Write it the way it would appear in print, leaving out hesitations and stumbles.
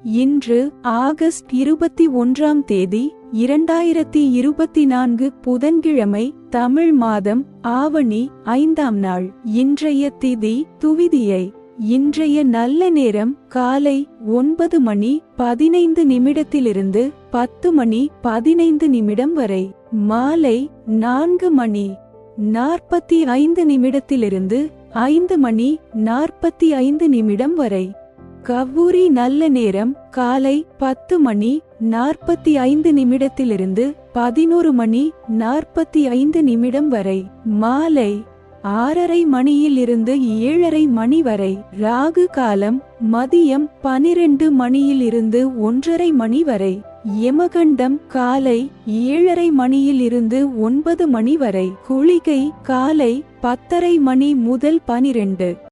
இன்று ஆகஸ்ட் 21ஆம் தேதி 2024 புதன்கிழமை, தமிழ் மாதம் ஆவணி 5ஆம் நாள். இன்றைய திதி துவிதியை. இன்றைய நல்ல நேரம் காலை 9 மணி 15 நிமிடத்திலிருந்து 10 மணி 15 நிமிடம் வரை. மாலை 4 மணி 45 நிமிடத்திலிருந்து 5 மணி 45 நிமிடம் வரை. கவ்வூரி நல்ல நேரம் காலை 10 மணி 45 நிமிடத்திலிருந்து 11 மணி 45 நிமிடம் வரை. மாலை 6:30 மணியில் இருந்து 7:30 மணி வரை. ராகு காலம் மதியம் 12 மணியில் இருந்து 1:30 மணி வரை. யமகண்டம் காலை 7:30 மணியில் இருந்து 9 மணி வரை. குளிகை காலை 10:30 மணி முதல் 12